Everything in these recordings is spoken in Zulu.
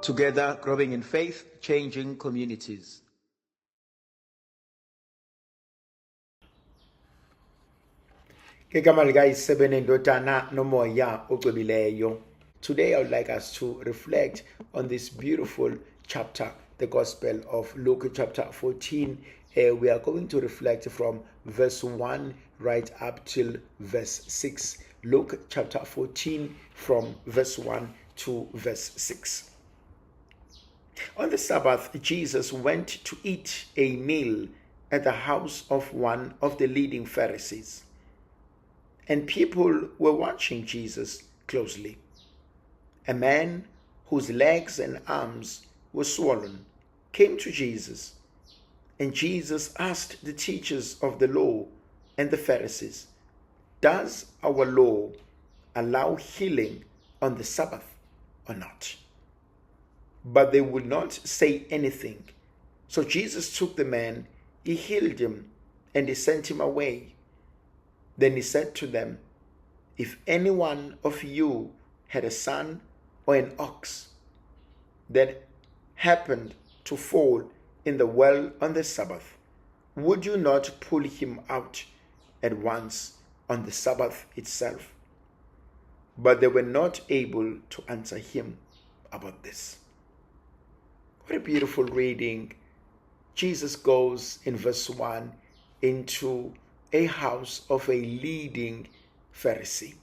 Together, growing in faith, changing communities. Igama likayisebene indodana nomoya ocwebileyo. Today I would like us to reflect on this beautiful chapter, the Gospel of Luke chapter 14. We are going to reflect from verse 1 right up till verse 6. Luke chapter 14 from verse 1 to verse 6. On the Sabbath, Jesus went to eat a meal at the house of one of the leading Pharisees. And people were watching Jesus closely. A man whose legs and arms were swollen came to Jesus, and Jesus asked the teachers of the law and the Pharisees, "Does our law allow healing on the Sabbath or not?" But they would not say anything. So Jesus took the man, he healed him, and he sent him away. Then he said to them, "If any one of you had a son or an ox that happened to fall in the well on the Sabbath, would you not pull him out at once on the Sabbath itself?" But they were not able to answer him about this. What a beautiful reading. Jesus goes in verse 1 into a house of a leading Pharisee,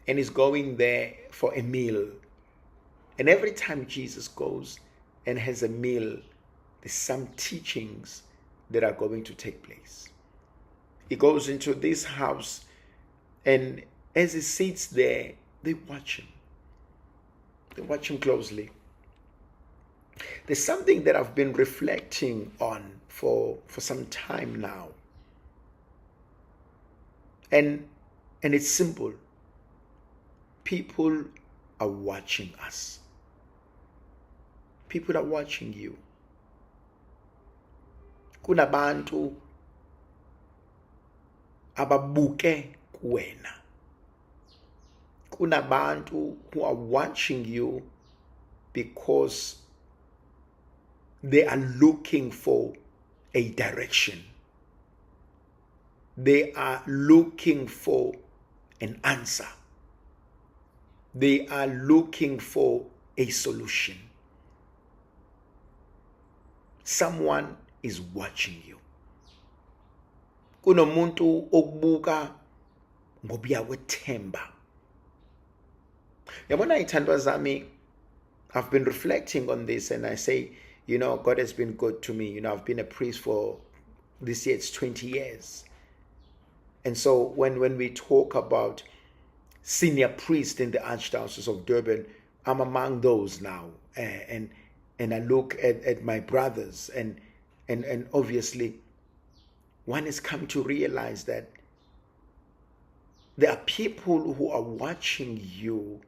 and he's going there for a meal. And every time Jesus goes and has a meal, there's some teachings that are going to take place. He goes into this house, and as he sits there, they watch him. They watch him closely. There's something that I've been reflecting on for some time now. And it's simple. People are watching us. People are watching you. Kunabantu ababuke kuwena. Kunabantu who are watching you because they are looking for a direction. They are looking for an answer. They are looking for a solution. Someone is watching you. Kunomuntu okubuka ngobuya kwethemba. Yabona ithandwa zami, I've been reflecting on this, and I say, God has been good to me. I've been a priest for this year, it's 20 years. And so when we talk about senior priest in the Archdiocese of Durban, I'm among those now. And I look at my brothers, and obviously one has come to realize that there are people who are watching you,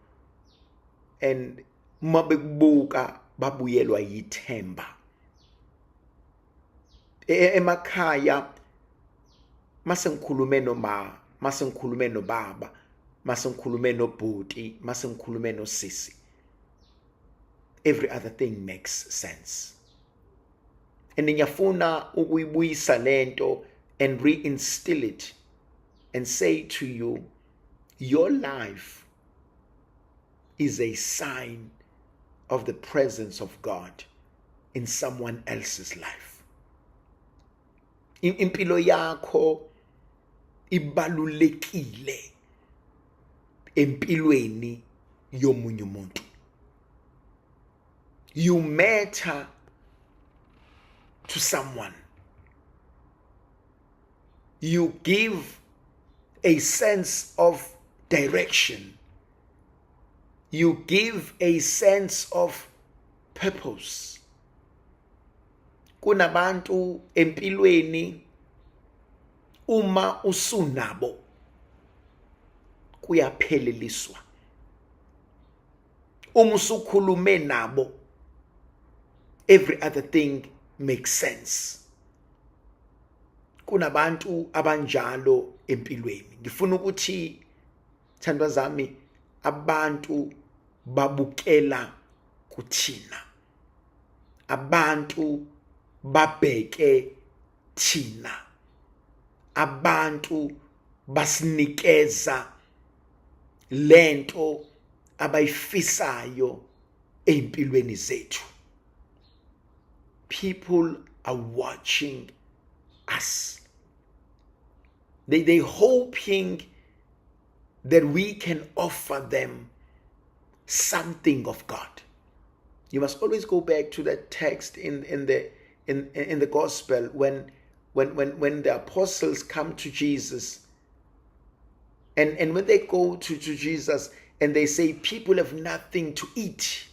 and mabekubuka babuyelwa yithemba. Emakhaya masengikhulume noma, masengikhulume nobaba, masengikhulume nobhuti, masengikhulume nosisi, every other thing makes sense. And ngiyafuna ukuyibuyisa lento and reinstill it and say to you, your life is a sign of the presence of God in someone else's life. Impilo yakho ibalulekile empilweni yomunye umuntu. You matter to someone. You give a sense of direction. You give a sense of purpose. Kunabantu empilweni uma usunabo kuyapheleliswa. Uma usukhulume nabo, every other thing makes sense. Kunabantu abanjalo empilweni. Ngifuna ukuthi thandwa zami abantu babukela kuthina. Abantu babheke thina. Abantu basinikeza lento abayifisayo empilweni zethu. People are watching us. They hoping that we can offer them something of God. You must always go back to that text in the gospel when the apostles come to Jesus, and when they go to Jesus and they say, people have nothing to eat.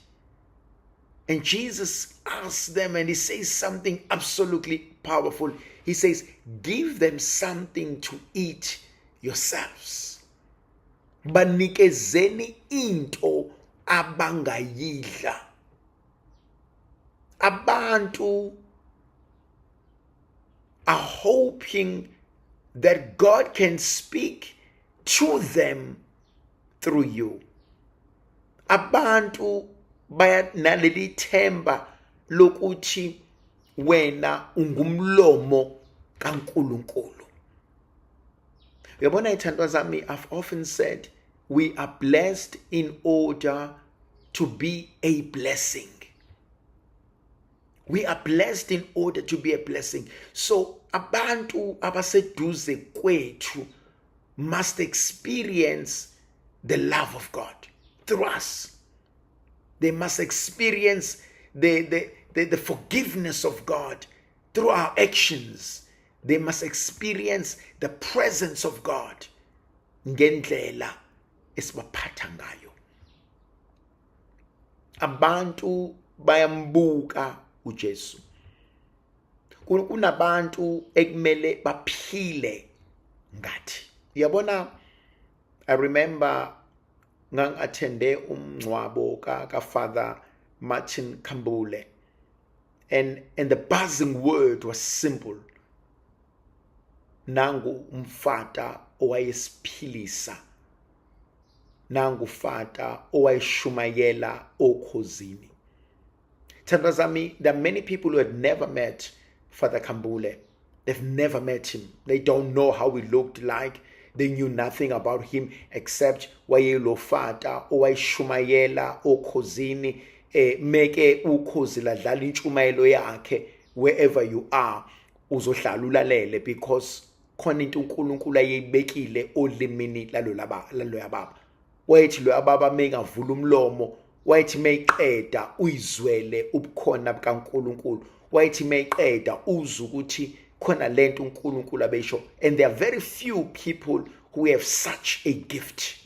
And Jesus asks them, and he says something absolutely powerful. He says, give them something to eat yourselves. Banikezeni into abangayidla. Abantu are hoping that God can speak to them through you. Abantu baya naleli themba lokuthi wena ungumlomo kaNkulunkulu. Uyabona ithandwa zami, I've often said we are blessed in order to be a blessing. We are blessed in order to be a blessing. So abantu abaseduze kwethu must experience the love of God through us. They must experience the forgiveness of God through our actions. They must experience the presence of God ngendlela esibaphatha ngayo. Abantu bayambuka uJesu. Kunabantu ekumele baphile ngathi. Uyabona, I remember ngangathende umngcwabo ka Father Martin Kambule, and the buzzing word was simple. Nangu umfata owayesiphilisa. Nangu fata owayeshumayela okhozini. Thandwa zami, there are many people who had never met Father Kambule. They've never met him. They don't know how he looked like. They knew nothing about him except wayelo fata owayeshumayela okhozini, meke ukhozi ladlala intshumayelo yakhe wherever you are uzohlala ulalele, because khona into uNkulunkulu ayibekile olimini lalo yababa. Wayethi lo ababa mengavula umlomo, wayethi mayiqeda uyizwele ubukhona bukaNkulunkulu. Wayethi mayiqeda uzwe ukuthi khona lento uNkulunkulu abeyisho. And there are very few people who have such a gift.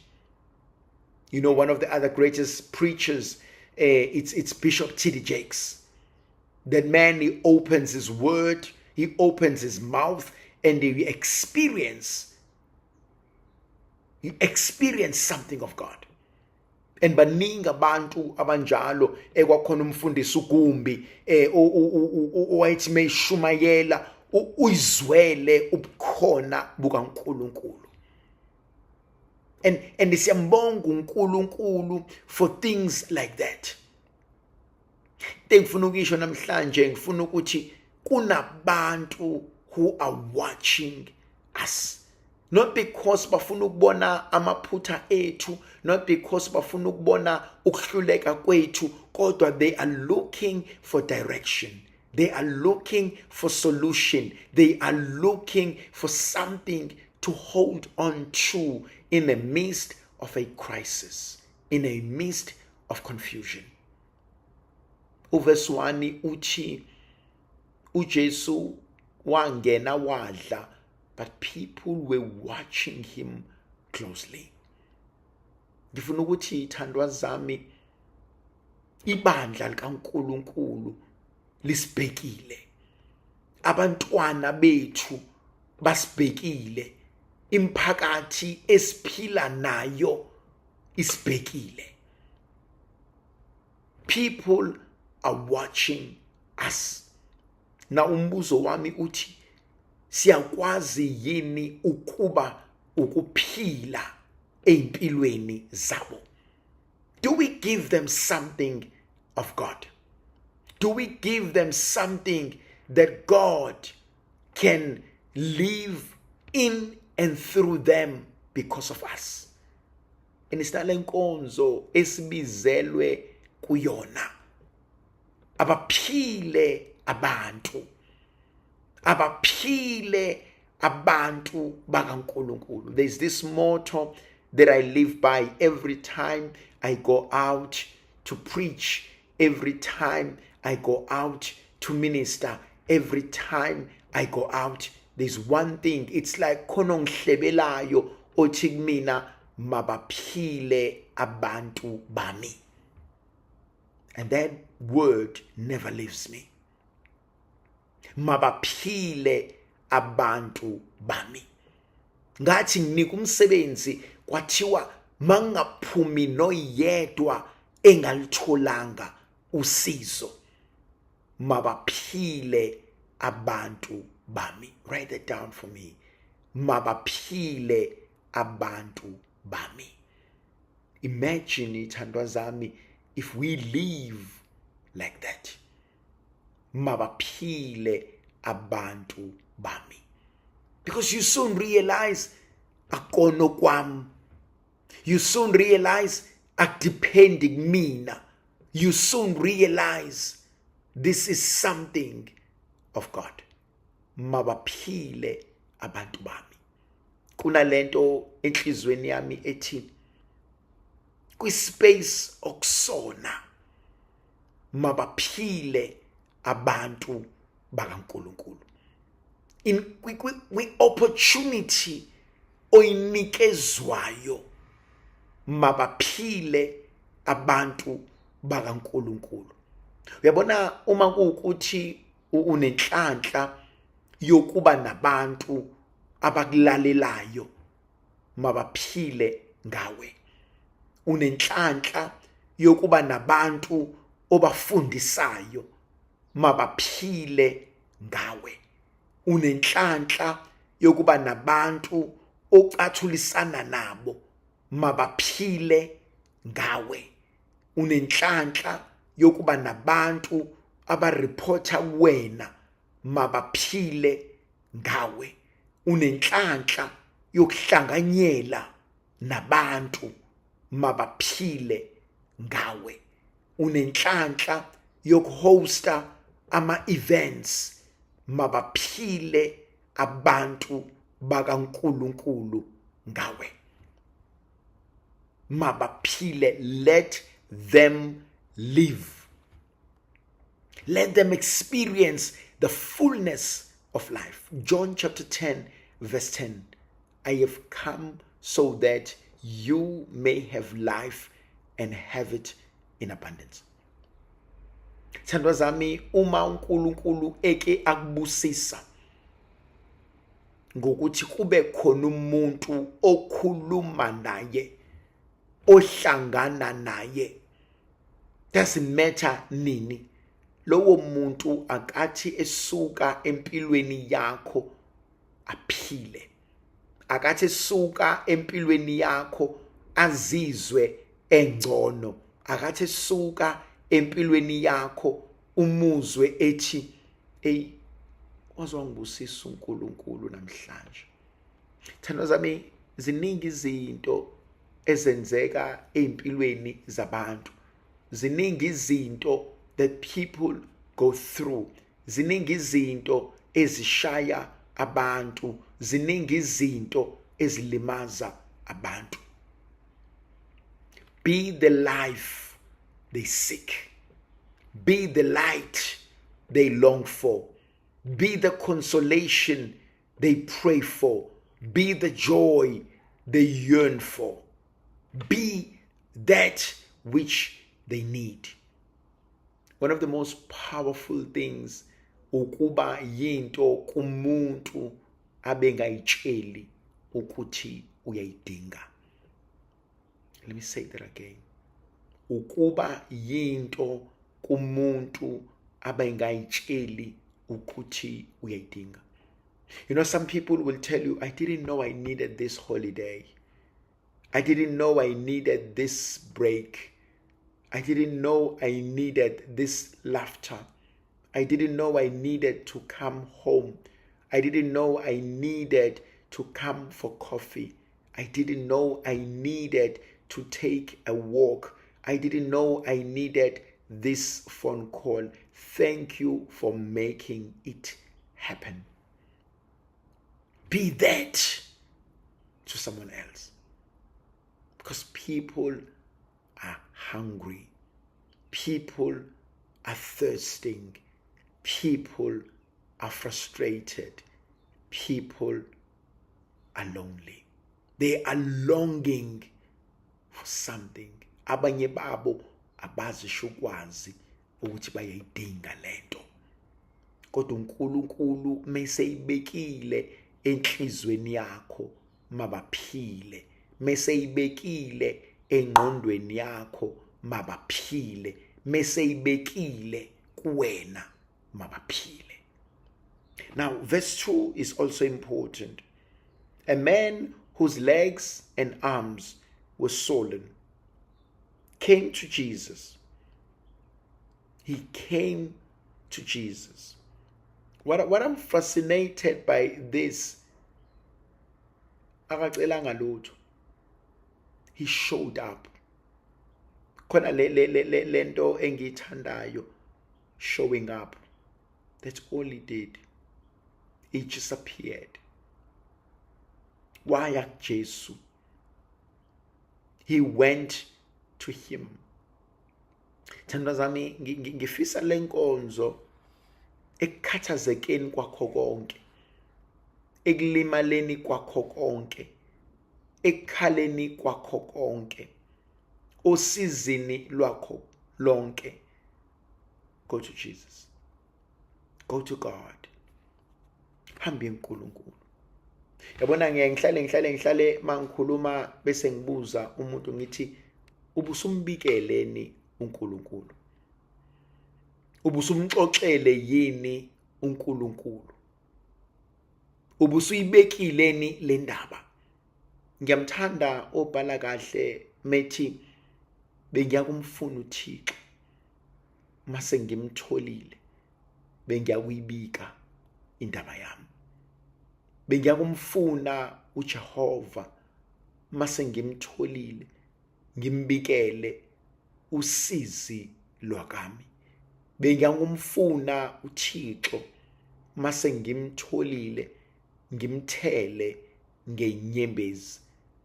You know, one of the other greatest preachers, it's Bishop T.D. Jakes. That man, he opens his word, he opens his mouth, and he experience something of God. And baningi abantu abanjalo ekwakhona umfundisi uGumbi owayethi mayishumayela uyizwele ubukhona bukaNkulunkulu. And siyambonga uNkulunkulu for things like that. Ngifuna ukisho namhlanje, ngifuna ukuthi kunabantu who are watching us. Not because bafuna ukubona amaphutha ethu, not because bafuna ukubona ukuhluleka kwethu, kodwa they are looking for direction. They are looking for solution. They are looking for something to hold on to in the midst of a crisis, in a midst of confusion. Uverse 1 uthi uJesu wangena wadla, but people were watching him closely. Ngifuna ukuthi thandwa zami, ibandla likaNkulunkulu lisibhekile. Abantwana bethu basibhekile. Imphakathi esiphila nayo isibhekile. People are watching us. Na umbuzo wami uthi, siyakwazi yini ukuphila empilweni zabo? Do we give them something of God? Do we give them something that God can live in and through them because of us? Inisitale nkonzo esibizelwe kuyona. Abaphile abantu. Abaphile abantu bakaNkulunkulu. There's this motto that I live by every time I go out to preach, every time I go out to minister, every time I go out. There's one thing. It's like khona ongihlebelayo othi kumina mabaphile abantu bami. And that word never leaves me. Mabaphile abantu bami. Ngathi nginika umsebenzi kwathiwa mangaphumi noyedwa engalitholanga usizo. Mabaphile abantu bami. Write that down for me. Mabaphile abantu bami. Imagine ithandwa zami if we live like that. Mabaphile abantu bami. Because you soon realize akono kwam. You soon realize akdepending mina. You soon realize this is something of God. Mabaphile abantu bami. Kunalento enhlizweni yami ethi kwispace okusona mabaphile abantu bakaNkulunkulu. In kwi opportunity oyinikezwayo mabaphile abantu bakaNkulunkulu. Uyabona uma kuukuthi unenhlanhla yokuba nabantu abakulalelayo mabaphile ngawe. Unenhlanhla yokuba nabantu obafundisayo mabaphile ngawe. Unenhlanhla yokuba nabantu ocathulisana nabo mabaphile ngawe. Unenhlanhla yokuba nabantu abareporta wena mabaphile ngawe. Unenhlanhla yokuhlanganyela nabantu mabaphile ngawe. Unenhlanhla yokuhosta ama-events mabaphile abantu bakaNkulunkulu ngawe. Mabaphile, let them live. Let them experience the fullness of life. John chapter 10 verse 10. I have come so that you may have life and have it in abundance. Thandwa zami, uma uNkulunkulu eke akubusisa ngokuthi kube khona umuntu okhuluma naye, ohlangana naye, doesn't matter nini, lowo muntu akathi esuka empilweni yakho aphile. Akathi esuka empilweni yakho azizwe engcono. Akathi esuka empilweni yakho umuzwe ethi wazongibusisa uNkulunkulu namhlanje. Thandwa zami, ziningi izinto ezenzeka empilweni zabantu. Ziningi izinto that people go through. Ziningi izinto ezishaya abantu. Ziningi izinto ezilimaza abantu. Be the life they seek. Be the light they long for. Be the consolation they pray for. Be the joy they yearn for. Be that which they need. One of the most powerful things ukuba yinto kumuntu abengayitsheli ukuthi uyayidinga. Let me say that again. Ukuba yinto kumuntu abengayitsheli ukuthi uyayidinga. You know, some people will tell you, I didn't know I needed this holiday. I didn't know I needed this break. I didn't know I needed this laughter. I didn't know I needed to come home. I didn't know I needed to come for coffee. I didn't know I needed to take a walk. I didn't know I needed this phone call. Thank you for making it happen. Be that to someone else. Because people are hungry. People are thirsting. People are frustrated. People are lonely. They are longing for something. Abanye babo abazisho ukwazi ukuthi bayayidinga lento. Kodwa uNkulunkulu meseyibekile enhlizweni yakho mabaphile. Meseyibekile engqondweni yakho mabaphile. Meseyibekile kuwena mabaphile. Now, verse 2 is also important. A man whose legs and arms were swollen came to Jesus. He came to Jesus. What I'm fascinated by this, akacelanga lutho. He showed up. Khona lento engithandayo, showing up. That's all he did. He just appeared. Waya Jesu. He went to him. Thandwa zami ngifisa lenkonzo ekhathazekeni kwakho konke, ekulimaleni kwakho konke, ekhaleni kwakho konke, osizini lwakho lonke. Go to Jesus. Go to God. Hambe uNkulunkulu. Yabona ngihlale mangikhuluma bese ngibuza umuntu ngithi ubusumbikeleni uNkulunkulu? Ubusumxoxele yini uNkulunkulu? Ubusuyibekileni le ndaba? Ngiyamthanda obhala kahle methi bengiyakumfuna uThixo mase ngimtholile bengiyakuyibika indaba yami. Bengiyakumfuna uJehova mase ngimtholile ngimbikele usizi lwakami. Bengiyakumfuna uThixo mase ngimtholile ngimthele ngenyembezi.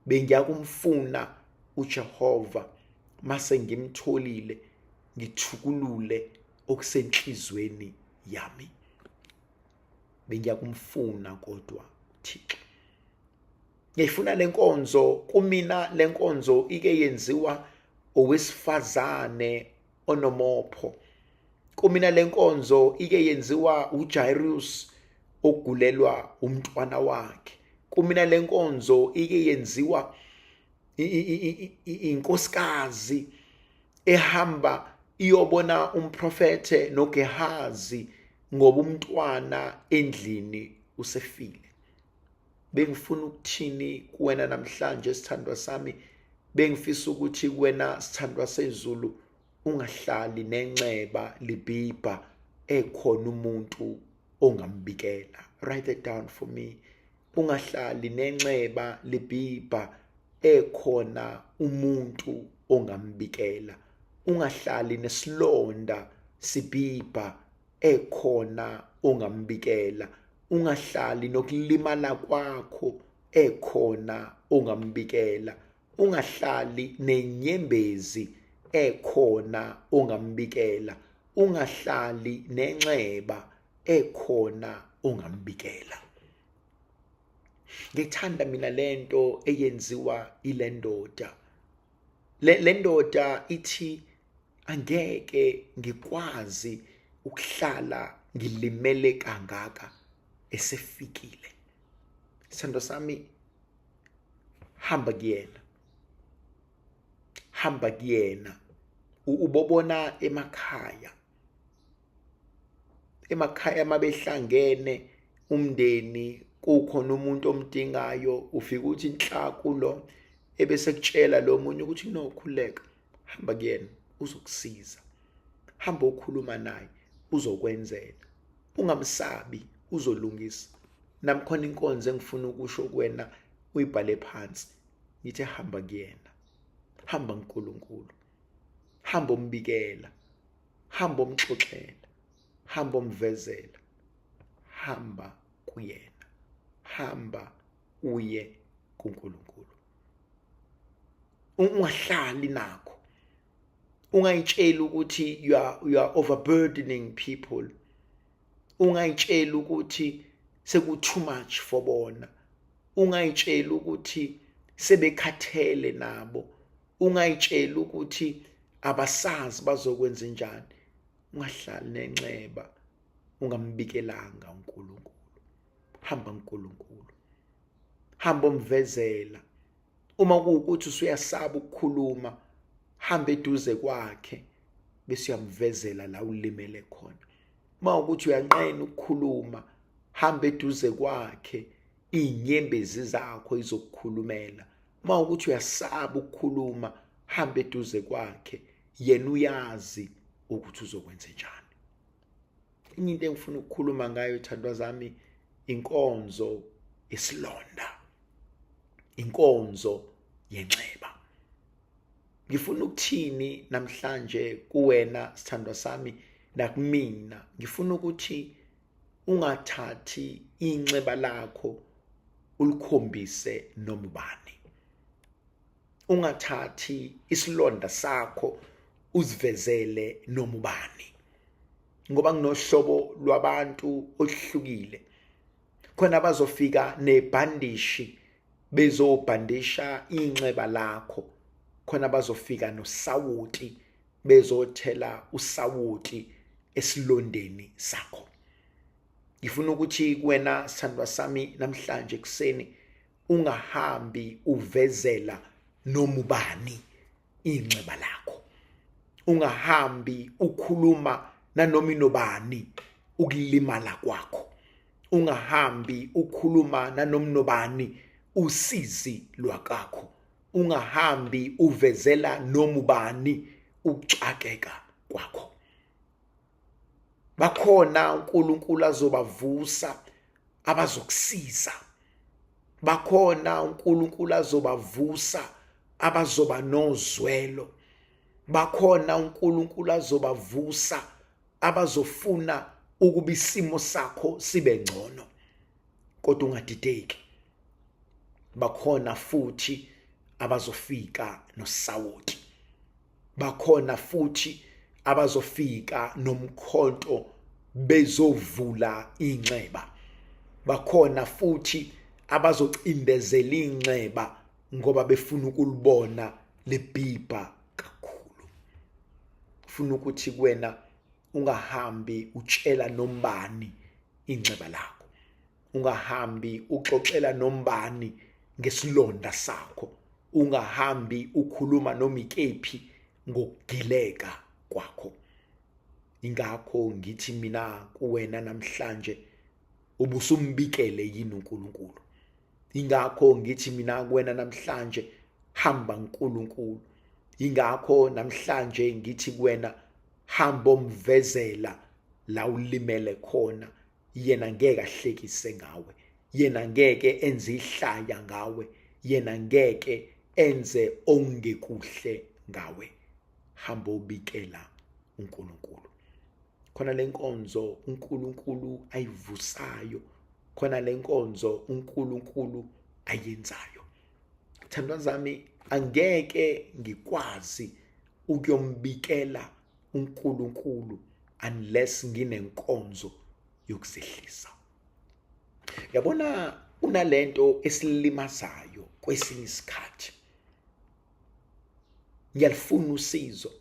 Bengiyakumfuna uJehova mase ngimtholile ngithukulule okusenhlizweni yami. Bengiyakumfuna kodwa uThixo. Ngiyifuna lenkonzo kumina, lenkonzo ike yenziwa owesifazane onomopho. Kumina lenkonzo ike yenziwa uJairus ogulelwa umntwana wakhe. Kumina lenkonzo ike yenziwa inkosikazi ehamba iyobona umprofete noGehazi ngoba umntwana endlini usefile. Bengifuna ukuthini kuwena namhlanje sithandwa sami? Bengifisa ukuthi kuwena sithandwa sezulu ungahlali nenxeba libhibha ekhona umuntu ongambikela. Write it down for me. Ungahlali nenxeba libhibha ekhona umuntu ongambikela. Ungahlali nesilonda sibhibha ekhona ongambikela. Ungahlali nokulimala kwakho ekhona ongambikela. Ungahlali nenyembezi ekhona ongambikela. Ungahlali nenxeba ekhona ongambikela. Ngithanda mina lento eyenziwa ilendoda. Lendoda ithi angeke ngikwazi ukuhlala ngilimele kangaka esefikile. Sithando sami, hamba kuyena. Hamba kuyena. Ubobona emakhaya. Emakhaya mabehlangene umndeni kukhona umuntu omdingayo, ufika uthi inhla kulo ebese kutshela lo munye ukuthi no, khuleka, hamba kuyena. uzokusiza. Hamba ukhuluma naye uzokwenzela. Ungamsabi, uzolungisa. Namkhona inkonzo engifuna ukusho kuwena uyibhale phansi. Ngithi hamba kuyena. Hamba kuNkulunkulu. Hamba umbikela. Hamba umxoxela. Hamba umvezela. Hamba kuyena. Hamba uye kuNkulunkulu. Ungahlali nakho. Ungayitshela ukuthi you are overburdening people. Ungayitshela ukuthi seku too much for bona. Ungayitshela ukuthi sebekhathele nabo. Ungayitshela ukuthi abasazi bazokwenza njani. Ungahlali nenxeba ungambikelanga uNkulunkulu. Hamba kuNkulunkulu. Hamba umvezela. Uma kuwukuthi usuyasaba ukukhuluma, hamba eduze kwakhe bese uyamvezela la ulimele khona. Uma ukuthi uyanqena ukukhuluma, hamba eduze kwakhe, inyembezi zakho izokukhulumela. Uma ukuthi uyasaba ukukhuluma, hamba eduze kwakhe, yena uyazi ukuthi uzokwenza njani. Enye into engifuna ukukhuluma ngayo thandwa zami, inkonzo isilonda. Inkonzo yenxeba. Ngifuna ukuthini namhlanje kuwena sithandwa sami nakumina. Ngifuna ukuthi ungathathi inxeba lakho ulikhombise nomubani. Ungathathi isilonda sakho uzivezele nomubani. Ngoba kunohlobo lwabantu ohlukile. Khona bazofika nebhandishi bezobhandisha inxeba lakho. Khona bazofika nosawuti bezothela usawuti esilondeni sakho. Ngifuna ukuthi kuwena sithandwa sami namhlanje kuseni ungahambi uvezela nomubani inxeba lakho. Ungahambi ukhuluma nanoma inobani ukulimala kwakho. Ungahambi ukhuluma nanoma inobani usizi lwakakho. Ungahambi uvezela nomubani ukucakeka kwakho. Bakhona uNkulunkulu azobavusa abazokusiza. Bakhona uNkulunkulu azobavusa abazoba nozwelo. Bakhona uNkulunkulu azobavusa abazofuna ukuba isimo sakho sibe ngcono. Kodwa ungadideki. Bakhona futhi abazofika nosawuti. Bakhona futhi abazofika nomkhonto bezovula inxeba. Bakhona futhi abazocindezela inxeba ngoba befuna ukulibona libhibha kakhulu. Ufuna ukuthi kuwena ungahambi utshela nombani inxeba lakho. Ungahambi uxoxela nombani ngesilonda sakho. Ungahambi ukhuluma noma ikephi ngokugileka kwakho. Ingakho ngithi mina kuwena namhlanje ubusumbikele yini uNkulunkulu. Ingakho ngithi mina kuwena namhlanje hamba kuNkulunkulu. Ingakho namhlanje ngithi kuwena hamba umvezela la ulimele khona. Yena ngeke ahlekise ngawe. Yena ngeke enze ihlaya ngawe. Yena ngeke enze ongekuhle ngawe. Hamba ubikela uNkulunkulu. Khona lenkonzo uNkulunkulu ayivusayo. Khona lenkonzo uNkulunkulu ayenzayo. Thandwa zami, angeke ngikwazi ukuyombikela uNkulunkulu unless nginenkonzo yokusehlisa. Yabona unalento esilimazayo kwesinye isikhathi. Ngiyalifuna usizo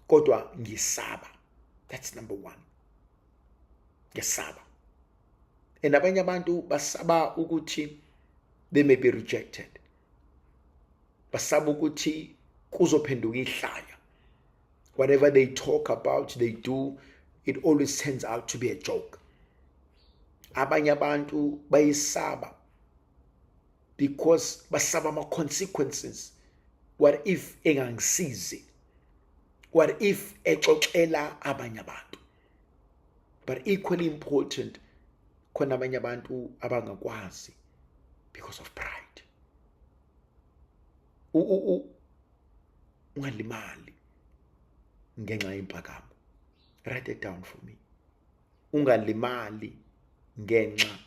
kodwa ngisaba. That's number one. Ngisaba. And abanye abantu basaba ukuthi they may be rejected. Basaba ukuthi kuzophenduka ihlaya. Whatever they talk about, they do, it always turns out to be a joke. Abanye abantu bayisaba because basaba ama consequences. What if engangisizi? what if exoxela abanye abantu? But equally important, khona abanye abantu abangakwazi because of pride. Ungalimali ngenxa yempakamo. Write it down for me. Ungalimali ngenxa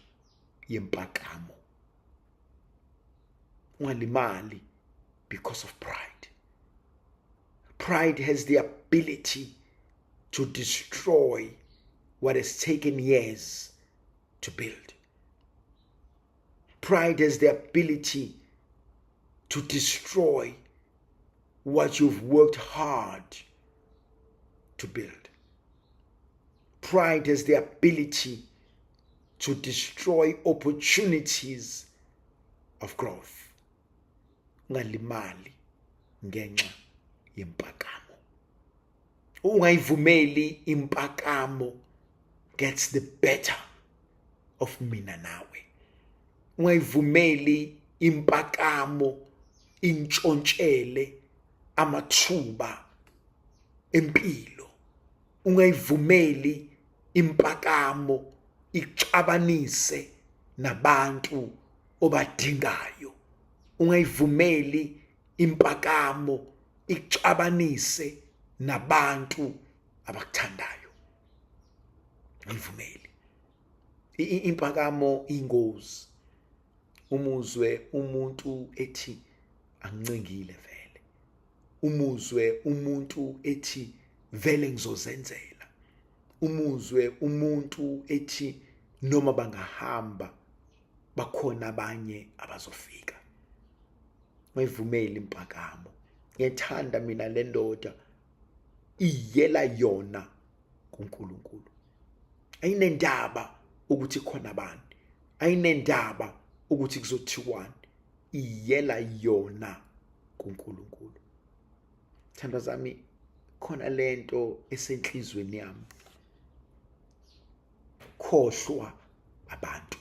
yempakamo. Ungalimali because of pride. Pride has the ability to destroy what has taken years to build. Pride has the ability to destroy what you've worked hard to build. Pride has the ability to destroy opportunities of growth. Ungalimali ngenxa yempakamo. Ungayivumeli impakamo gets the better of mina nawe. Ungayivumeli impakamo intshontshele amathuba empilo. Ungayivumeli impakamo ixabanise nabantu obadingayo. Ungayivumeli impakamo ixabanise nabantu abakuthandayo. Ungayivumeli. Impakamo ingozi. Umuzwe umuntu ethi angincengile vele. Umuzwe umuntu ethi vele ngizozenzela. Umuzwe umuntu ethi noma bangahamba bakhona abanye abazofika. Ungayivumeli impakamo. Ngiyethanda mina le ndoda iyela yona kuNkulunkulu. Ayinendaba ukuthi khona abantu. Ayinendaba ukuthi kuzothiwani. Iyela yona kuNkulunkulu. Thandwa zami, khona lento esenhlizweni yami. Khohlwa abantu.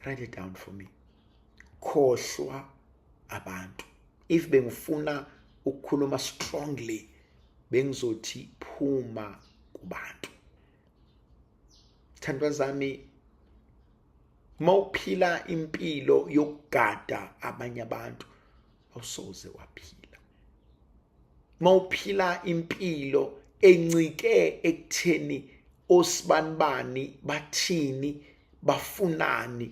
Write it down for me. Khohlwa abantu. If bengifuna ukukhuluma strongly, bengizothi phuma kubantu. Thandwa zami, mawuphila impilo yokugada abanye abantu, awusoze waphila. Mawuphila impilo encike ekutheni osibanibani bathini bafunani,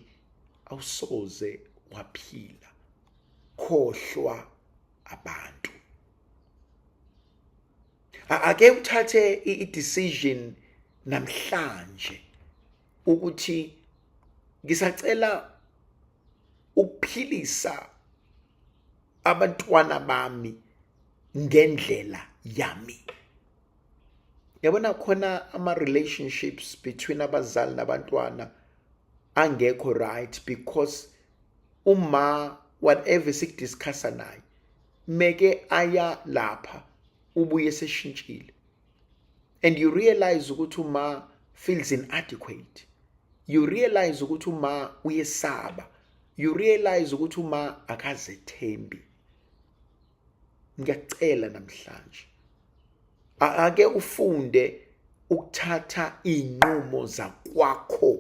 awusoze waphila. Khohlwa abantu. Ake uthathe i-decision namhlanje ukuthi ngisacela ukuphilisa abantwana bami ngendlela yami. Yabona khona ama-relationships between abazali nabantwana angekho right because uma whatever sikudiscussa naye meke aya lapha ubuye seshintshile, and you realize ukuthi uma feels inadequate, you realize ukuthi uma uyesaba, you realize ukuthi uma akazethembi. Ngiyacela namhlanje ake ufunde ukuthatha inqumo zakwakho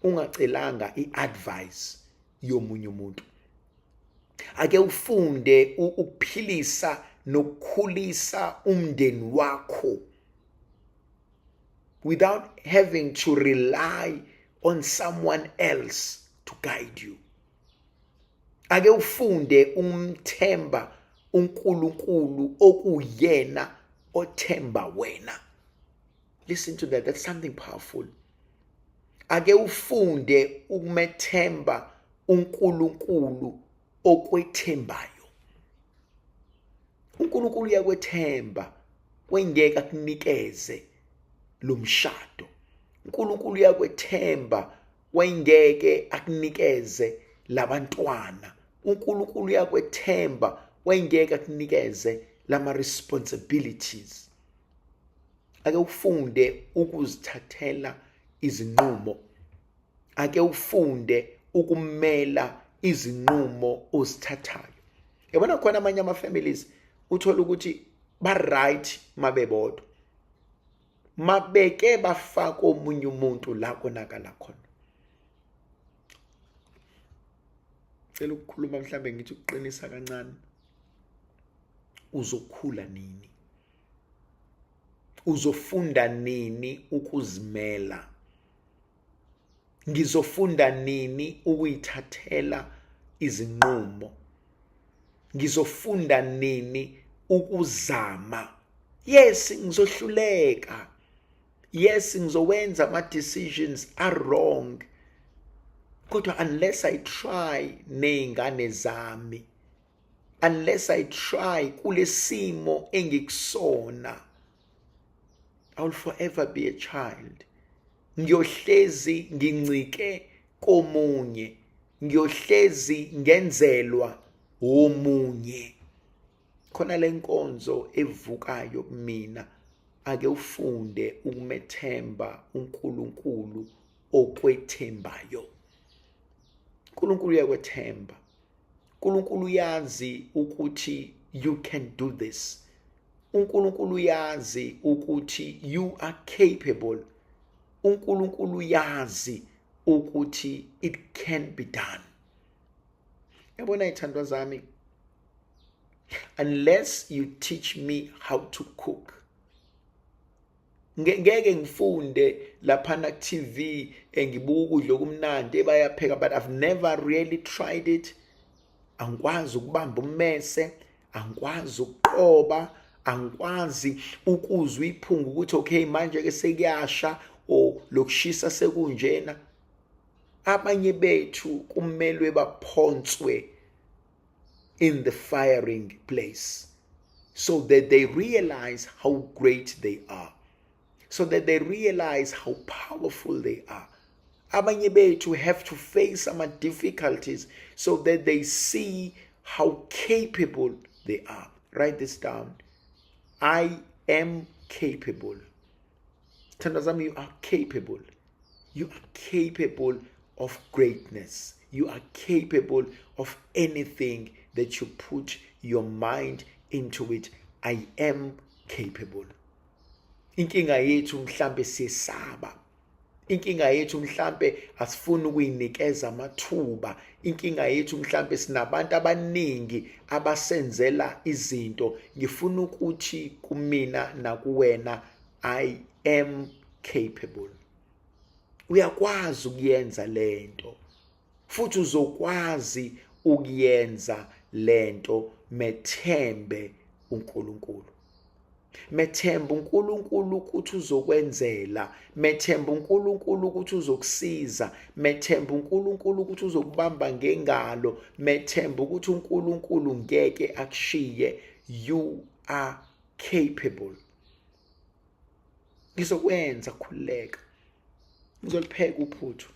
ungacelanga iadvice yomunye umuntu. Ake ufunde ukuphilisa nokukhulisa umndeni wakho without having to rely on someone else to guide you. Ake ufunde umthemba uNkulunkulu okuyena othemba wena. Listen to that. That's something powerful. Ake ufunde ukumethemba uNkulunkulu okwethembayo. uNkulunkulu uyakwethemba wengeke akunikeze lo mshado. uNkulunkulu uyakwethemba wengeke akunikeze labantwana. uNkulunkulu uyakwethemba wengeke akunikeze lama responsibilities. Ake ufunde ukuzithathela izinqumo. Ake ufunde ukumela izinqumo ozithathayo. Yabona khona amanye ama families uthola ukuthi ba-right mabebodwa. Mabeke bafaka omunye umuntu la konakala khona. Cela ukukhuluma mhlambe ngithi ukuqinisa kancane. Uzokhula nini? Uzofunda nini ukuzimela? Ngizofunda nini ukuyithathela izinqumo? Ngizofunda nini ukuzama? Yes, ngizohluleka. Yes, ngizowenza ama-decisions are wrong. Kodwa unless I try ney'ngane zami, unless I try kulesimo engikusona, I will forever be a child. Ngiyohlezi ngincike komunye, ngiyohlezi ngenzelwa omunye. Khona le nkonzo evukayo kumina, ake ufunde ukumethemba uNkulunkulu okwethembayo. uNkulunkulu uyakwethemba. uNkulunkulu uyazi ukuthi you can do this. uNkulunkulu uyazi ukuthi you are capable. uNkulunkulu uyazi ukuthi it can be done. Yabona ithandwa zami, unless you teach me how to cook, ngeke ngifunde laphana ku TV engibuka ukudla okumnandi bayapheka, but I've never really tried it. Angikwazi ukubamba ummese, angikwazi ukuqoba, angikwazi ukuzwa iphunga ukuthi okay manje ke sekuyasha o lokushisa sekunjena. Abanye bethu kumelwe baphonswe in the firing place so that they realize how great they are, so that they realize how powerful they are. Abanye bethu have to face some difficulties so that they see how capable they are. Write this down. I am capable. Tandazami, you are capable. You are capable of greatness. You are capable of anything that you put your mind into it. I am capable. Inkinga yethu mhlambe siyesaba. Inkinga yethu mhlambe asifuni ukuyinikeza amathuba. Inkinga yethu mhlambe sinabantu abaningi abasenzela izinto. Ngifuna ukuthi kumina nakuwena, I am capable. Uyakwazi ukuyenza lento. Futhi uzokwazi ukuyenza lento methembe uNkulunkulu. Methemba uNkulunkulu ukuthi uzokwenzela, methemba uNkulunkulu ukuthi uzokusiza, methemba uNkulunkulu ukuthi uzokubamba ngengalo, methemba ukuthi uNkulunkulu ngeke akushiye. You are capable. Ngizokwenza khuleka. Ngizolipheka uphuthu.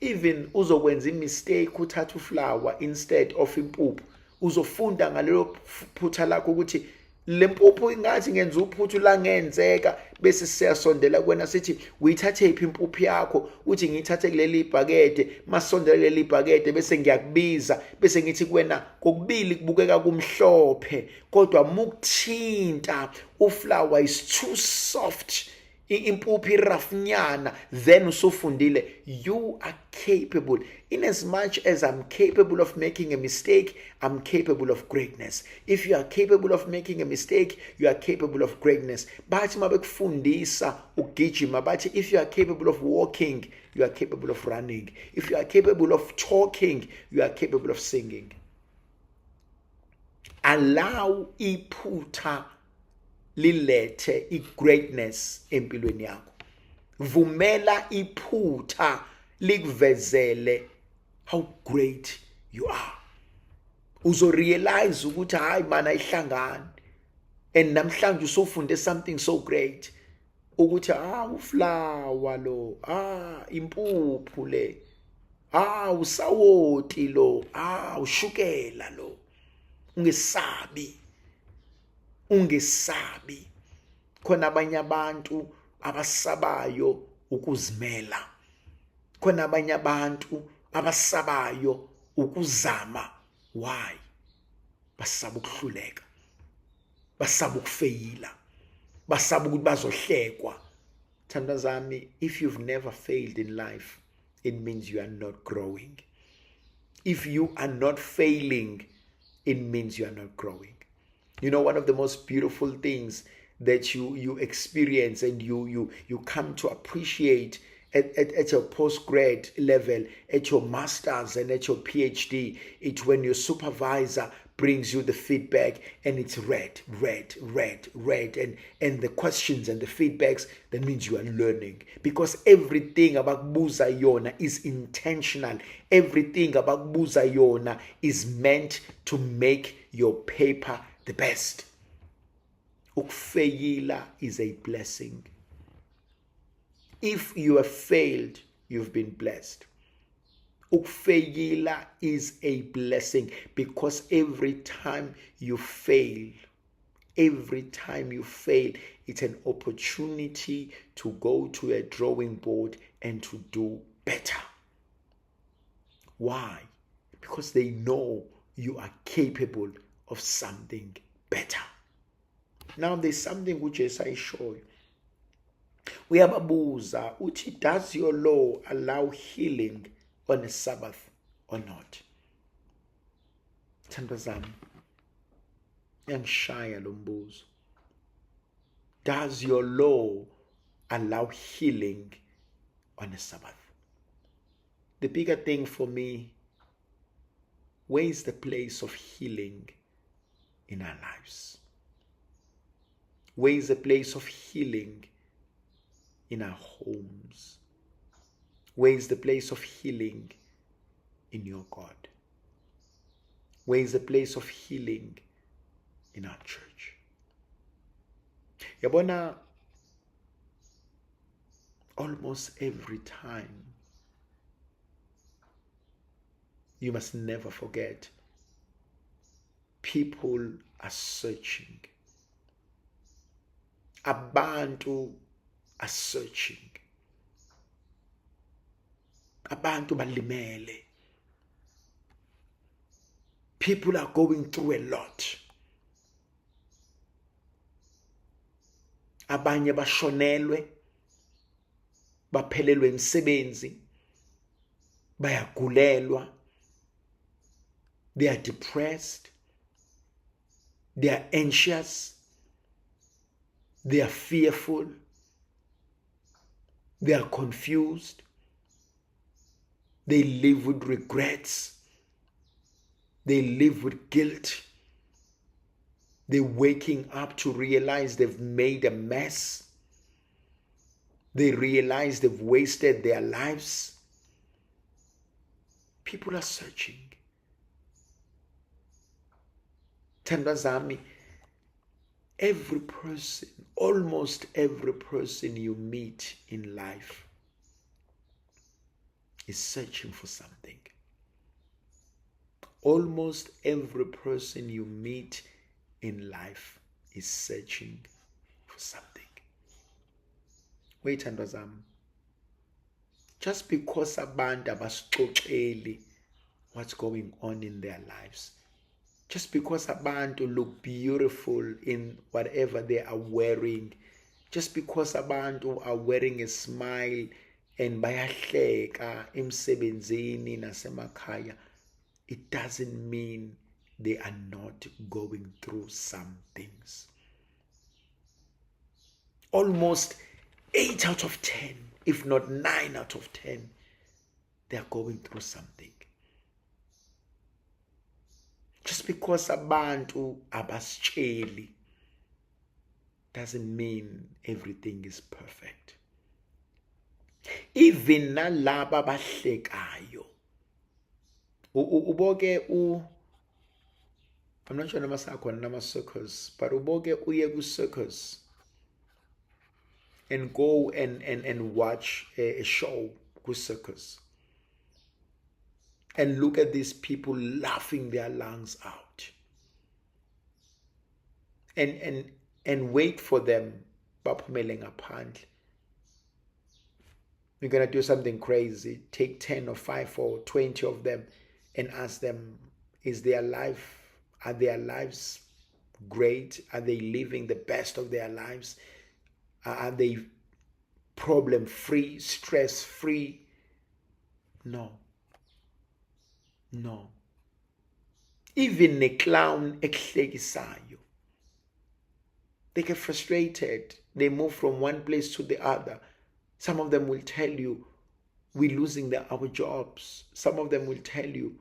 Even uzokwenza imistake uthatha uflour instead of impuphu, uzofunda ngalelo phutha lakho ukuthi le mpuphu ingathi ngenza uphuthu la ngenzeka, bese siyasondela kuwena sithi uyithathe iphi impuphu yakho, uthi ngiyithathe kuleli ibhakede, masondela kuleli ibhakede bese ngiyakubiza, bese ngithi kuwena kokubili kubukeka kumhlophe kodwa mukuthinta uflour is too soft, impuphu irafnyana, then usufundile. You are capable. In as much as I'm capable of making a mistake, I'm capable of greatness. If you are capable of making a mistake, you are capable of greatness. Bathi mabekufundisa ukugijima, bathi if you are capable of walking, you are capable of running. If you are capable of talking, you are capable of singing. Allow iphutha lilethe i-greatness empilweni yakho. Vumela iphutha likuvezele how great you are. Uzorealize ukuthi hayi mana ihlangane, and namhlanje usofunde something so great ukuthi uflower lo, impuphu le, usawoti lo, ushukela lo. Ungesabi. Khona abanye abantu abasabayo ukuzimela. Khona abanye abantu abasabayo ukuzama. Why? Basaba ukuhluleka. basaba ukufeyila, basaba ukuthi bazohlekwa. Thandwa zami, if you've never failed in life, it means you are not growing. If you are not failing, it means you are not growing. You know, one of the most beautiful things that you experience and you come to appreciate at your postgrad level, at your master's and at your PhD, it's when your supervisor brings you the feedback and it's red, and the questions and the feedbacks, that means you are learning, because everything about Buza Yona is intentional. Everything about Buza Yona is meant to make your paper the best. Ukufeyila is a blessing. If you have failed, you've been blessed. Ukufeyila is a blessing, because every time you fail, it's an opportunity to go to a drawing board and to do better. Why? Because they know you are capable of something better. Now there's something which is I show you. Uyababuza uthi, does your law allow healing on a Sabbath or not? Thandwa zami, yangishaya lo mbuzo. Does your law allow healing on a Sabbath? The bigger thing for me, where is the place of healing in our lives? Where is the place of healing in our homes? Where is the place of healing in your God? Where is the place of healing in our church? Yabona, almost every time, you must never forget, people are searching. Abantu are searching. Abantu balimele. People are going through a lot. Abanye bashonelwe, baphelelwe imisebenzi, bayagulelwa. They are depressed. They are anxious. They are fearful. They are confused. They live with regrets. They live with guilt. They're waking up to realize they've made a mess. They realize they've wasted their lives. People are searching. Thandwa zami, every person, almost every person you meet in life is searching for something. Almost every person you meet in life is searching for something. Wait, thandwa zami. Just because abantu abasixoxeli what's going on in their lives, just because abantu look beautiful in whatever they are wearing, just because abantu are wearing a smile and bayahleka emsebenzini nasemakhaya, it doesn't mean they are not going through some things. Almost 8 out of 10, if not 9 out of 10, they are going through something. Just because abantu abasitsheli doesn't mean everything is perfect. Even nalaba bahlekayo. Uboke I'm not sure nama circus, but uboke uye ku circus and go and watch a show ku circus. And look at these people laughing their lungs out. And wait for them. Baphumele ngaphandle. You're going to do something crazy. Take 10 or 5 or 20 of them and ask them, are their lives great? Are they living the best of their lives? Are they problem-free, stress-free? No. No. Even ne-clown ekuhlekisayo, they get frustrated. They move from one place to the other. Some of them will tell you, we're losing our jobs. Some of them will tell you,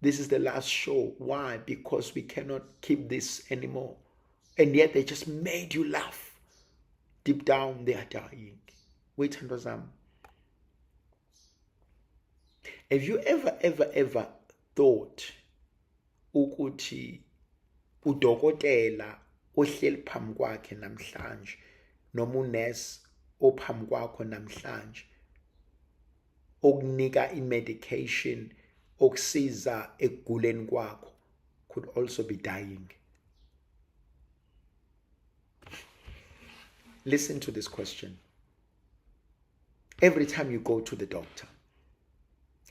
this is the last show. Why? Because we cannot keep this anymore. And yet they just made you laugh. Deep down, they are dying. Wait, Sam. Have you ever thought ukuthi udokotela ohleli phambi kwakhe namhlanje noma unesi ophambi kwakho namhlanje okunika i-medication okusiza ekuguleni kwakho could also be dying? Listen to this question. Every time you go to the doctor,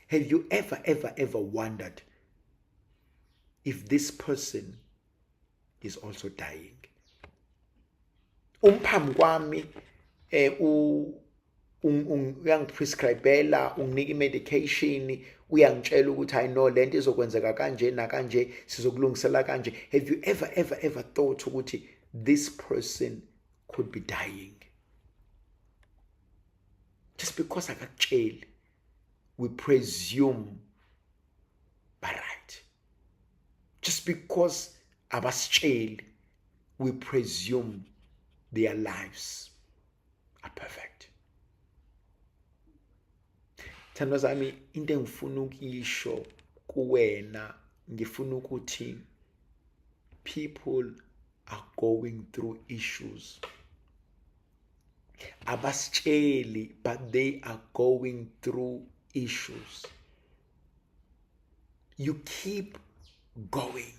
have you ever wondered if this person is also dying? Phambi kwami uyangiprescribela, unginika i-medication, uyangitshela ukuthi I know lento izokwenzeka kanje nakanje, sizokulungisela kanje. Have you ever thought ukuthi this person could be dying? Just because akakutsheli, we presume by right. Just because abasitsheli, we presume their lives are perfect. Thandwa zami, into engifuna ukuyisho kuwena, ngifuna ukuthi people are going through issues. Abasitsheli, but they are going through issues. You keep going.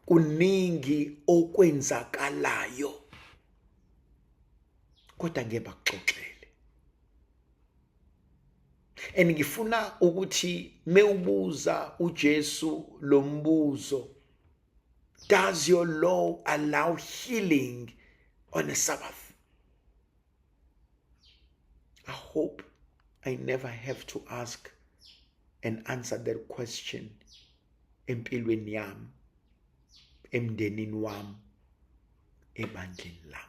Kuningi okwenzakalayo, kodwa ngeke bakuxoxele. And ngifuna ukuthi mewubuza uJesu lo mbuzo, does your law allow healing on a Sabbath? I hope I never have to ask and answer that question empilweni yami, emndenini wami, ebandleni lami.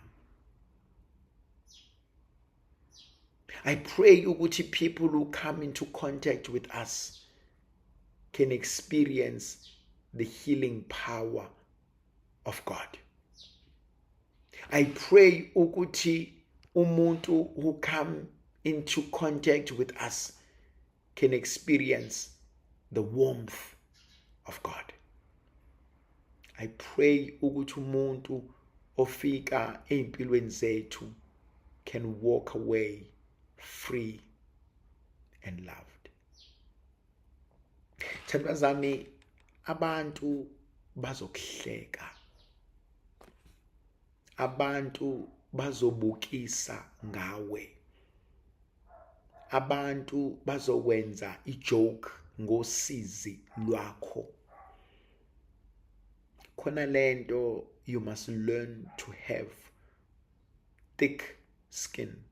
I pray ukuthi people who come into contact with us can experience the healing power of God. I pray ukuthi umuntu who come into contact with us can experience the warmth of God. I pray ukuthi umuntu ofika empilweni zethu can walk away free and loved. Thandwa zami, abantu bazokuhleka. Abantu bazobukisa ngawe. Abantu bazokwenza ijoke ngosizi lwakho. Khona lento, you must learn to have thick skin.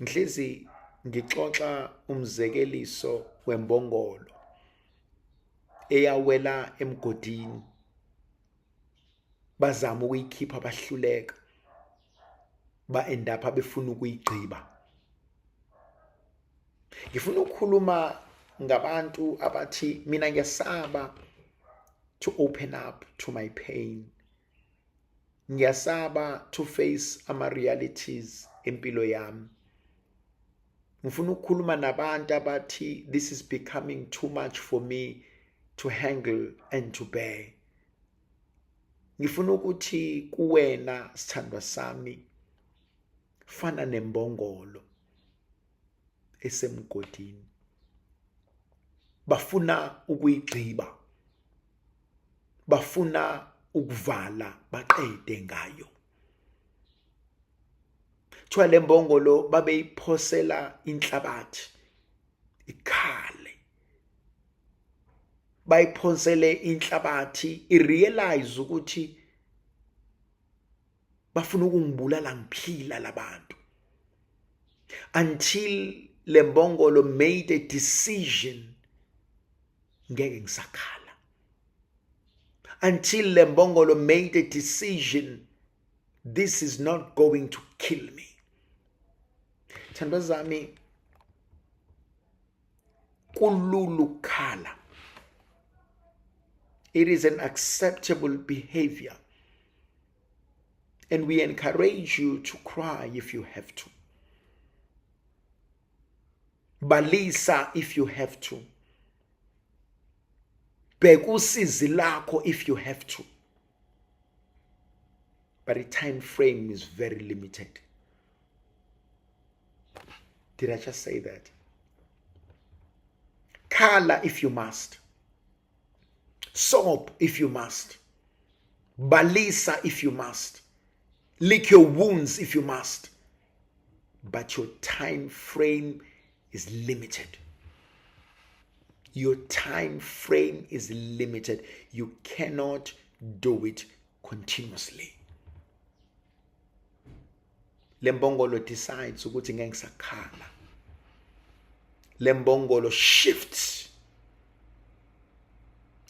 Ngihlezi ngixoxa umzekeliso wembongolo eyawela emgodini, bazama ukuyikhipha bahluleka, ba-endapha befuna ukuyigqiba. Ngifuna ukukhuluma ngabantu abathi mina ngiyasaba to open up to my pain. Ngiyasaba to face ama-realities empilo yami. Ngifuna ukukhuluma nabantu abathi this is becoming too much for me to handle and to bear. Ngifuna ukuthi kuwena sithandwa sami, fana nembongolo esemgodini, bafuna ukuyigqiba, bafuna ukuvala baqede ngayo. Kuthiwa le mbongolo babeyiphosela inhlabathi ikhale, bayiphonsele inhlabathi irealize ukuthi bafuna ukungibulala ngiphila labantu, until lembongolo made a decision ngeke ngisakhala, until lembongolo made a decision this is not going to kill me. Thandwa zami, kululu khala. It is an acceptable behavior, and we encourage you to cry if you have to, balisa if you have to, bheka usizi lakho if you have to, but the time frame is very limited. Did I just say that? Khala if you must, sob if you must, balisa if you must, lick your wounds if you must, but your time frame is limited. Your time frame is limited. You cannot do it continuously. Lembongolo decides ukuthi ngeke ngisakhala. Lembongolo shifts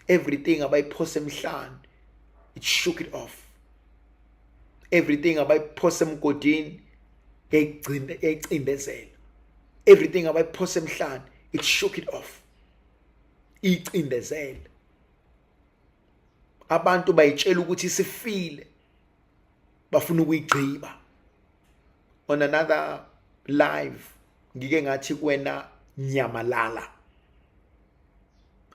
everything abayiphose emhlane, it shook it off. Everything abayiphose emgodini yayicindezela. Everything abayiphose emhlane, it shook it off. Icindezela. Abantu bayitshela ukuthi sifile, bafuna ukuyigciba. On another live ngike ngathi kuwena nyamalala,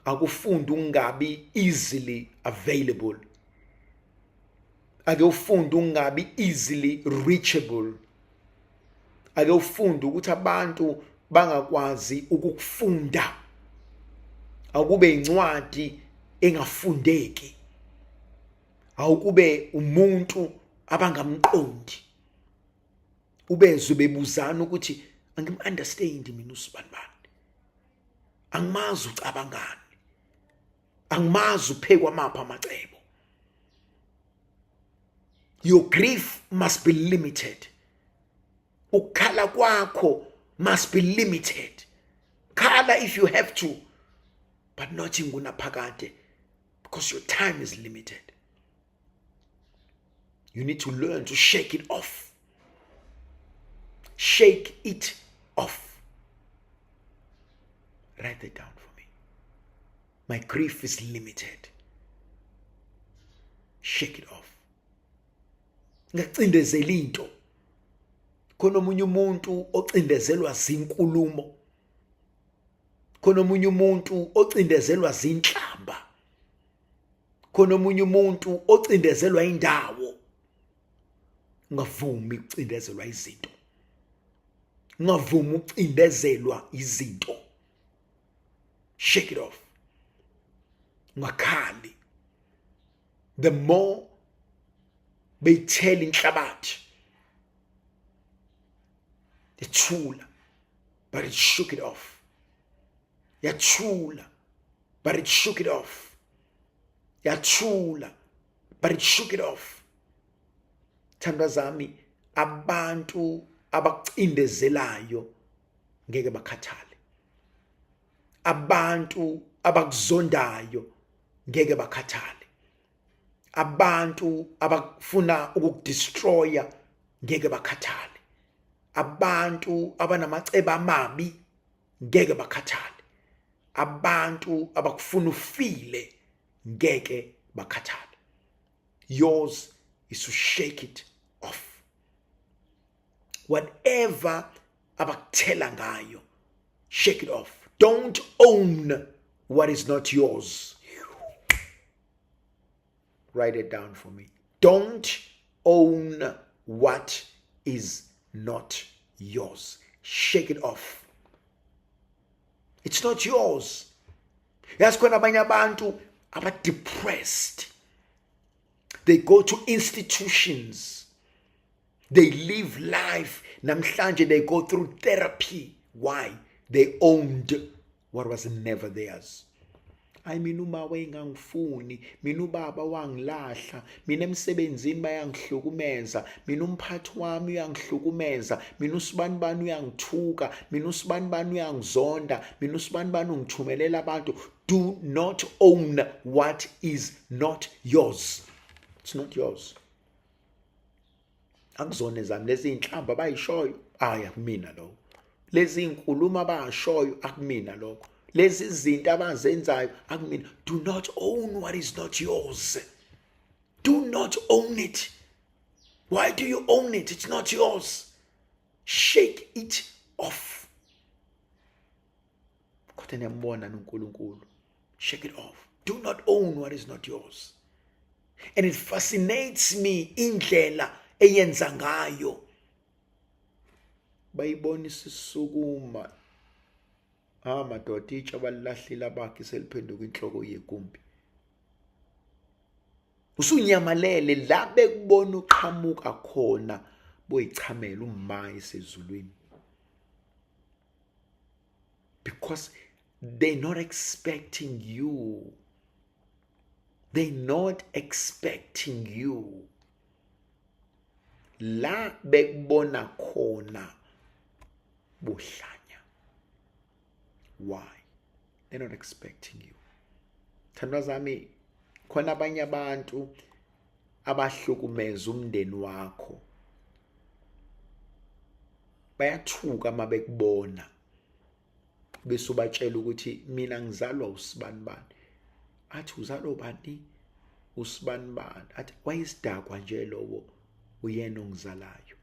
akufunda ungabi easily available, ake ufunda ungabi easily reachable, ake ufunda ukuthi abantu bangakwazi ukukufunda, akube incwadi engafundeki, awukube umuntu abangamqondi, ubezwe bebuzana ukuthi angim-understand mina usibanibani, angimazi ucabangani, angimazi uphekwa mapha amacebo. Your grief must be limited. Ukhala kwakho must be limited. Khala if you have to, but not ingunaphakade, because your time is limited. You need to learn to shake it off. Shake it off. Write that down for me. My grief is limited. Shake it off. Ngacindezela into. Khona omunye umuntu ocindezelwa zinkulumo. Khona omunye umuntu ocindezelwa zinhlamba. Khona omunye umuntu ocindezelwa indawo. Ngavumi ukucindezelwa izinto. Ngavumi ukucindezelwa izinto. Shake it off. Ngakhali. The more beyithela inhlabathi, ithula, but it shook it off. Yathula, but it shook it off. Yathula, but it shook it off. Thandwa zami, abantu abakucindezelayo ngeke bakhathale. Abantu abakuzondayo ngeke bakhathale. Abantu abafuna ukukudestroya ngeke bakhathale. Abantu abanamacebo amabi ngeke bakhathale. Abantu abakufuna ufile ngeke bakhathale. Yours is to shake it off. Whatever abakuthela ngayo, shake it off. Don't own what is not yours. Write it down for me. Don't own what is not yours. Shake it off. It's not yours. Yazi khona abanye abantu depressed. They go to institutions. They live life. Namhlanje they go through therapy. Why? They owned what was never theirs. Hayi mina uma wayengangifuni, mina ubaba wangilahla, mina emsebenzini bayangihlukumeza, mina umphathi wami uyangihlukumeza, mina usibanibani uyangithuka, mina usibanibani uyangizonda, mina usibanibani ungithumelela abantu. Do not own what is not yours. It's not yours. Akuzona zami lezi inhlamba bayishoyo, hayi akumina lokho. Lezi inkulumo abashoyo akumina lokho. Lezi zinto abazenzayo akumina. Do not own what is not yours. Do not own it. Why do you own it? It's not yours. Shake it off. Kodwa niyambona uNkulunkulu. Shake it off. Do not own what is not yours. And it fascinates me indlela eyenza ngayo. Bayibona isisukuma. Madoda itsha balilahlile abakhe seliphenduka inhloko yegumbi. Usunyamalele la bekubona uqhamuka khona boyichamela umayi sezulwini. Because they're not expecting you. They're not expecting you. La bekubona khona buhlanya. Why? They're not expecting you. Thandwa zami, khona abanye abantu abahlukumeza umndeni wakho. Bayathuka uma bekubona. Bese ubatshela ukuthi mina ngizalwa usibanibani. Athi uzalwa ubani? Usibanibani. Athi wayesidakwa nje lowo uyena ongizalayo.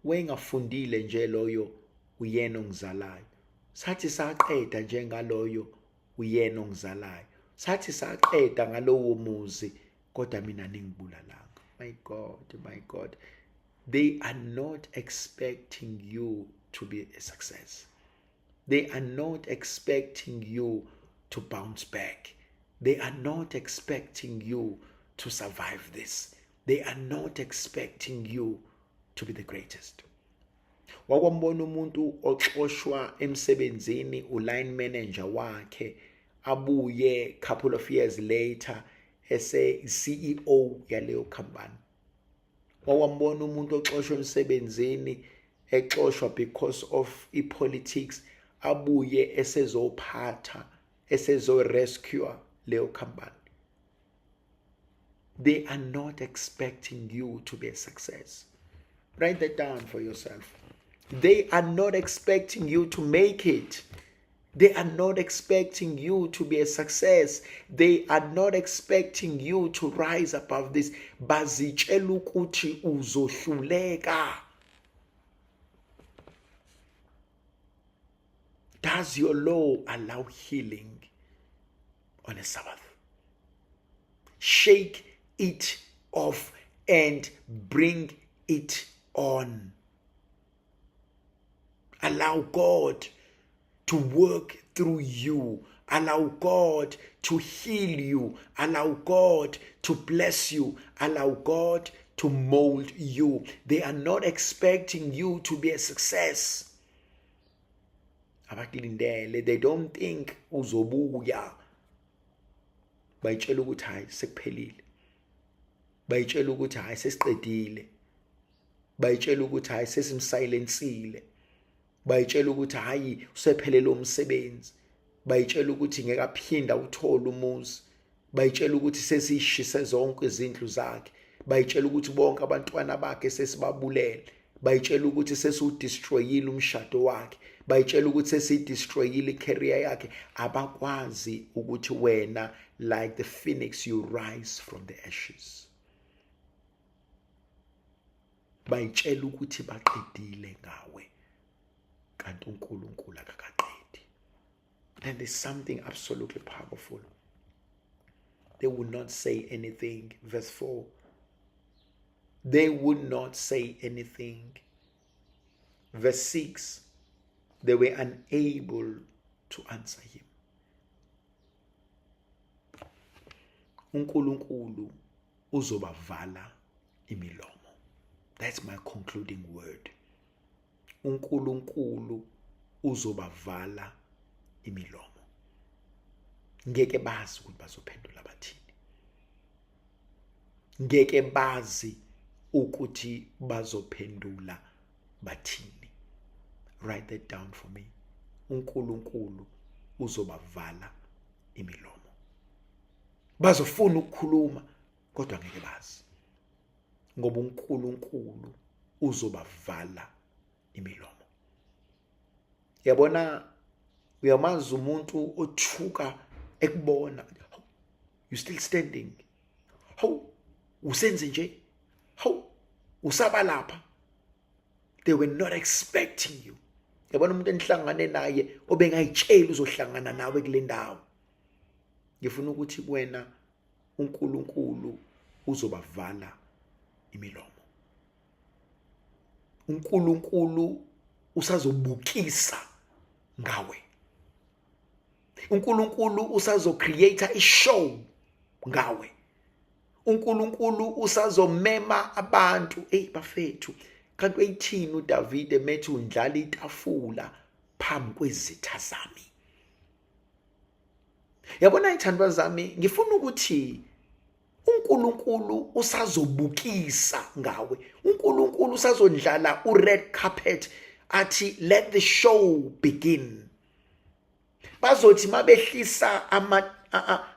Wayengafundile nje loyo uyena ongizalayo. Sathi saqeda njengaloyo uyena ongizalayo. Sathi saqeda ngalowo muzi kodwa mina ningibulalanga. My God, my God. They are not expecting you to be a success. They are not expecting you to bounce back. They are not expecting you to survive this. They are not expecting you to be the greatest. Wakwambona umuntu oxoshwa emsebenzini uline manager wakhe abuye couple of years later ese CEO yaleyo company. Wakwambona umuntu oxoshwa emsebenzini exoshwa because of politics abuye esezophatha esezorescue leyo company. They are not expecting you to be a success. Write that down for yourself. They are not expecting you to make it. They are not expecting you to be a success. They are not expecting you to rise above this. Bazitshela ukuthi uzohluleka. Does your law allow healing on a Sabbath? Shake it off and bring it on. Allow God to work through you. Allow God to heal you. Allow God to bless you. Allow God to mold you. They are not expecting you to be a success. They don't think uzobuya. Bayitshela ukuthi hayi sekuphelile. Bayitshela ukuthi hayi sesiqedile. Bayitshela ukuthi hayi sesimsilensile. Bayitshela ukuthi hayi usephelele umsebenzi. Bayitshela ukuthi ngeke aphinda uthola umuzi. Bayitshela ukuthi sesishise zonke izindlu zakhe. Bayitshela ukuthi bonke abantwana bakhe sesibabulele. Bayitshela ukuthi sesudestroyile umshado wakhe. Bayitshela ukuthi sesidestroyile icareer yakhe. Abakwazi ukuthi wena like the phoenix you rise from the ashes. Bayitshela ukuthi baqedile ngawe. Kanti uNkulunkulu akaqedi. And there's something absolutely powerful. They would not say anything. Verse 4. They would not say anything. Verse 6. They were unable to answer him. uNkulunkulu uzobavala imilomo. That's my concluding word. uNkulunkulu uzobavala imilomo. ngeke bazi ukuthi bazophendula bathini. Ngeke bazi ukuthi bazophendula bathini. Write that down for me. uNkulunkulu uzobavala imilomo. Bazofuna ukukhuluma kodwa ngeke bazi, ngoba uNkulunkulu uzobavala imilomo. Yabona, uyamazi umuntu othuka ekubona, you still standing, usenze nje, usaba lapha. They were not expecting you. Yabona umuntu enihlangane naye obengayitshela uzohlangana nawe kule ndawo. Ngifuna ukuthi kuwena uNkulunkulu uzobavala imilomo. uNkulunkulu usazobukisa ngawe. uNkulunkulu usazocreate ishow ngawe. uNkulunkulu usazomema abantu, bafethu, kanti uyithini uDavide methi undlala itafula phambi kwezitha zami. Yabona ithandwa zami, ngifuna ukuthi uNkulunkulu usazobukisa ngawe. uNkulunkulu usazondlala ured carpet, athi let the show begin. Bazothi mabehlisa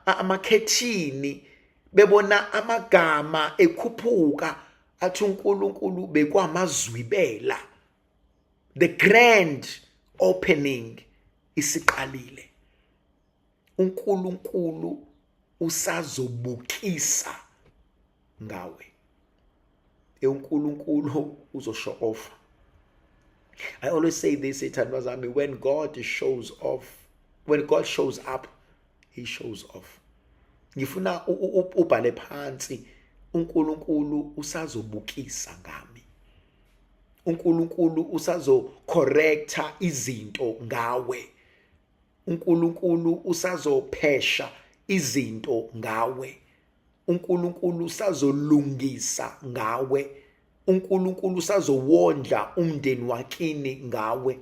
amakhethini bebona amagama ekhuphuka, athi uNkulunkulu bekwamazwibela. The grand opening isiqalile. uNkulunkulu usazobukisa ngawe. uNkulunkulu uzoshow off. I always say this, ithandwa zami, when God shows up, he shows off. Ngifuna ubhale phansi, uNkulunkulu usazobukisa ngami. uNkulunkulu usazocorrecta izinto ngawe. uNkulunkulu usazophesha izinto ngawe. uNkulunkulu usazolungisa ngawe. uNkulunkulu usazowondla umndeni wakini ngawe.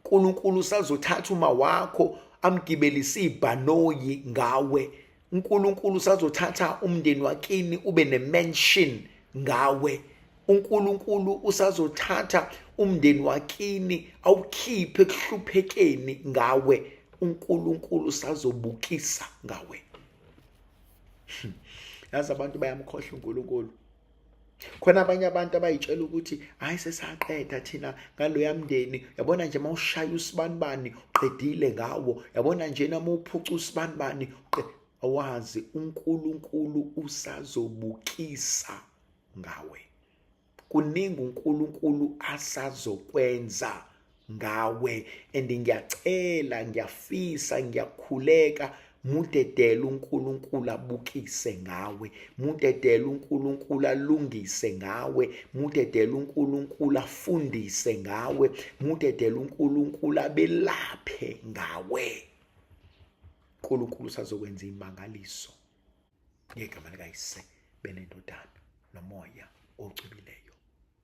uNkulunkulu usazothatha uma wakho amgibelisa ibhanoyi ngawe. uNkulunkulu usazothatha umndeni wakini ube nemansion ngawe. uNkulunkulu usazothatha umndeni wakini awukhiphe ekuhluphekeni ngawe. uNkulunkulu usazobukisa ngawe. Yazi abantu bayamkhohlwa uNkulunkulu. Khona abanye abantu abayitshela ukuthi hayi sesaqeda thina ngaloya mndeni. Yabona nje mawushaya usibanibani uqedile ngawo. Yabona nje noma uphuca usibanibani. Awazi uNkulunkulu usazobukisa ngawe. Kuningi uNkulunkulu asazokwenza ngawe, and ngiyacela, ngiyafisa, ngiyakhuleka, mudedela uNkulunkulu abukise ngawe. mudedela uNkulunkulu alungise ngawe. mudedela uNkulunkulu afundise ngawe. mudedela uNkulunkulu abelaphe ngawe. uNkulunkulu usazokwenza imangaliso ngegama likaYise benendodana nomoya ocubileyo.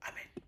Amen.